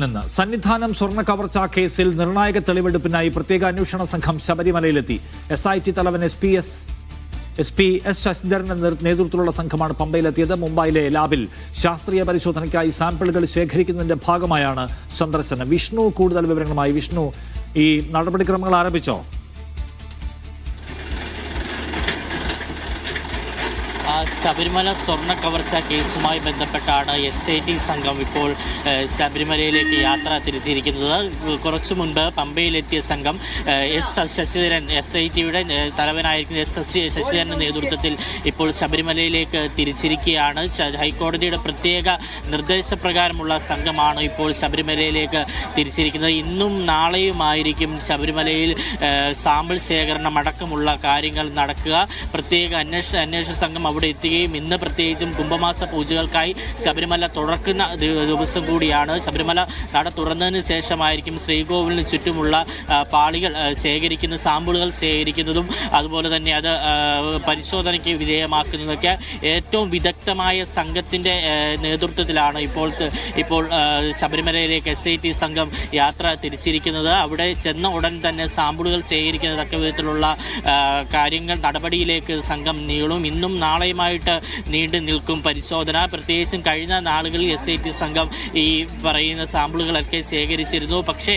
നിന്ന് സന്നിധാനം സ്വർണ്ണ കവർച്ചാ കേസിൽ നിർണായക തെളിവെടുപ്പിനായി പ്രത്യേക അന്വേഷണ സംഘം ശബരിമലയിലെത്തി. SIT തലവൻ SP S ശശിധരന്റെ നേതൃത്വത്തിലുള്ള സംഘമാണ് പമ്പയിലെത്തിയത്. മുംബൈയിലെ ലാബിൽ ശാസ്ത്രീയ പരിശോധനയ്ക്കായി സാമ്പിളുകൾ ശേഖരിക്കുന്നതിന്റെ ഭാഗമായാണ് സന്ദർശനം. വിഷ്ണു കൂടുതൽ വിവരങ്ങളുമായി. വിഷ്ണു, ഈ നടപടിക്രമങ്ങൾ ആരംഭിച്ചോ? ശബരിമല സ്വർണ്ണ കവർച്ച കേസുമായി ബന്ധപ്പെട്ടാണ് SIT സംഘം ഇപ്പോൾ ശബരിമലയിലേക്ക് യാത്ര തിരിച്ചിരിക്കുന്നത്. കുറച്ചു മുൻപ് പമ്പയിലെത്തിയ സംഘം ശശിധരൻ SITയുടെ തലവനായിരിക്കുന്ന ശശിധരന്റെ നേതൃത്വത്തിൽ ഇപ്പോൾ ശബരിമലയിലേക്ക് തിരിച്ചിരിക്കുകയാണ്. ഹൈക്കോടതിയുടെ പ്രത്യേക നിർദ്ദേശപ്രകാരമുള്ള സംഘമാണ് ഇപ്പോൾ ശബരിമലയിലേക്ക് തിരിച്ചിരിക്കുന്നത്. ഇന്നും നാളെയുമായിരിക്കും ശബരിമലയിൽ സാമ്പിൾ ശേഖരണം അടക്കമുള്ള കാര്യങ്ങൾ നടക്കുക. പ്രത്യേക അന്വേഷണ സംഘം അവിടെ എത്തുകയും ഇന്ന് പ്രത്യേകിച്ചും കുംഭമാസ പൂജകൾക്കായി ശബരിമല തുറക്കുന്ന ദിവസം കൂടിയാണ്. ശബരിമല നട തുറന്നതിന് ശേഷമായിരിക്കും ശ്രീകോവിലിന് ചുറ്റുമുള്ള പാളികൾ ശേഖരിക്കുന്ന സാമ്പിളുകൾ ശേഖരിക്കുന്നതും അതുപോലെ തന്നെ അത് പരിശോധനയ്ക്ക് വിധേയമാക്കുന്നതൊക്കെ ഏറ്റവും വിദഗ്ധമായ സംഘത്തിൻ്റെ നേതൃത്വത്തിലാണ് ഇപ്പോൾ ശബരിമലയിലേക്ക് SIT സംഘം യാത്ര തിരിച്ചിരിക്കുന്നത്. അവിടെ ചെന്ന ഉടൻ തന്നെ സാമ്പിളുകൾ ശേഖരിക്കുന്ന തക്ക വിധത്തിലുള്ള കാര്യങ്ങൾ നടപടിയിലേക്ക് സംഘം നീളും. ഇന്നും നാളെയുമായിട്ട് നീണ്ടു നിൽക്കും പരിശോധന. പ്രത്യേകിച്ചും കഴിഞ്ഞ നാളുകളിൽ SIT സംഘം ഈ പറയുന്ന സാമ്പിളുകളൊക്കെ ശേഖരിച്ചിരുന്നു. പക്ഷേ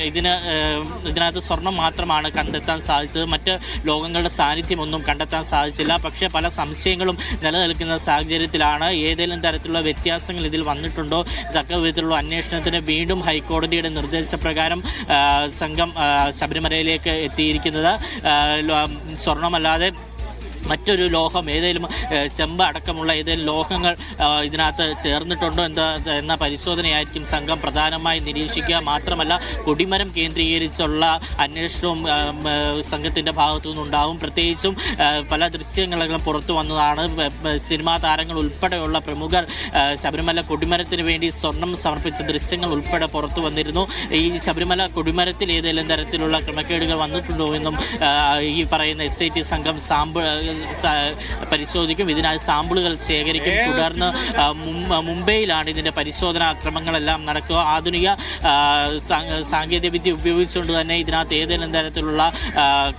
ഇതിനകത്ത് സ്വർണം മാത്രമാണ് കണ്ടെത്താൻ സാധിച്ചത്. മറ്റ് ലോകങ്ങളുടെ സാന്നിധ്യമൊന്നും കണ്ടെത്താൻ സാധിച്ചില്ല. പക്ഷേ പല സംശയങ്ങളും നിലനിൽക്കുന്ന സാഹചര്യത്തിലാണ് ഏതെങ്കിലും തരത്തിലുള്ള വ്യത്യാസങ്ങൾ ഇതിൽ വന്നിട്ടുണ്ടോ തക്ക വിധത്തിലുള്ള അന്വേഷണത്തിന് വീണ്ടും ഹൈക്കോടതിയുടെ നിർദ്ദേശപ്രകാരം സംഘം ശബരിമലയിലേക്ക് എത്തിയിരിക്കുന്നത്. സ്വർണമല്ലാതെ മറ്റൊരു ലോഹം, ഏതെങ്കിലും ചെമ്പ് അടക്കമുള്ള ഏതെങ്കിലും ലോഹങ്ങൾ ഇതിനകത്ത് ചേർന്നിട്ടുണ്ടോ എന്ന പരിശോധനയായിരിക്കും സംഘം പ്രധാനമായി നിരീക്ഷിക്കുക. മാത്രമല്ല കൊടിമരം കേന്ദ്രീകരിച്ചുള്ള അന്വേഷണവും സംഘത്തിൻ്റെ ഭാഗത്തു നിന്നുണ്ടാവും. പ്രത്യേകിച്ചും പല ദൃശ്യങ്ങളും പുറത്തു വന്നതാണ്. സിനിമാ താരങ്ങൾ ഉൾപ്പെടെയുള്ള പ്രമുഖർ ശബരിമല കൊടിമരത്തിന് വേണ്ടി സ്വർണം സമർപ്പിച്ച ദൃശ്യങ്ങൾ ഉൾപ്പെടെ പുറത്തു വന്നിരുന്നു. ഈ ശബരിമല കൊടിമരത്തിൽ ഏതെങ്കിലും തരത്തിലുള്ള ക്രമക്കേടുകൾ വന്നിട്ടുണ്ടോ എന്നും ഈ പറയുന്ന SIT സംഘം പരിശോധിക്കും. ഇതിനായി സാമ്പിളുകൾ ശേഖരിക്കും. തുടർന്ന് മുംബൈയിലാണ് ഇതിൻ്റെ പരിശോധനാ ക്രമങ്ങളെല്ലാം നടക്കുക. ആധുനിക സാങ്കേതിക വിദ്യ ഉപയോഗിച്ചുകൊണ്ട് തന്നെ ഇതിനകത്ത് ഏതെങ്കിലും തരത്തിലുള്ള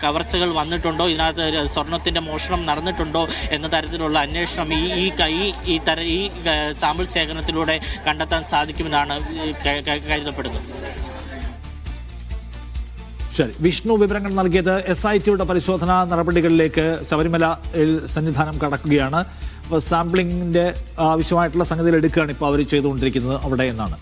കവർച്ചകൾ വന്നിട്ടുണ്ടോ, ഇതിനകത്ത് സ്വർണത്തിൻ്റെ മോഷണം നടന്നിട്ടുണ്ടോ എന്ന തരത്തിലുള്ള അന്വേഷണം ഈ സാമ്പിൾ ശേഖരണത്തിലൂടെ കണ്ടെത്താൻ സാധിക്കുമെന്നാണ് കരുതപ്പെടുന്നത്. ശരി, വിഷ്ണു വിവരങ്ങൾ നൽകിയത്. SITയുടെ പരിശോധനാ നടപടികളിലേക്ക് ശബരിമലയിൽ സന്നിധാനം കടക്കുകയാണ്. അപ്പോൾ സാമ്പിളിങ്ങിന്റെ ആവശ്യമായിട്ടുള്ള സംഗതികൾ എടുക്കുകയാണ് ഇപ്പോൾ അവർ ചെയ്തുകൊണ്ടിരിക്കുന്നത് അവിടെ എന്നാണ്.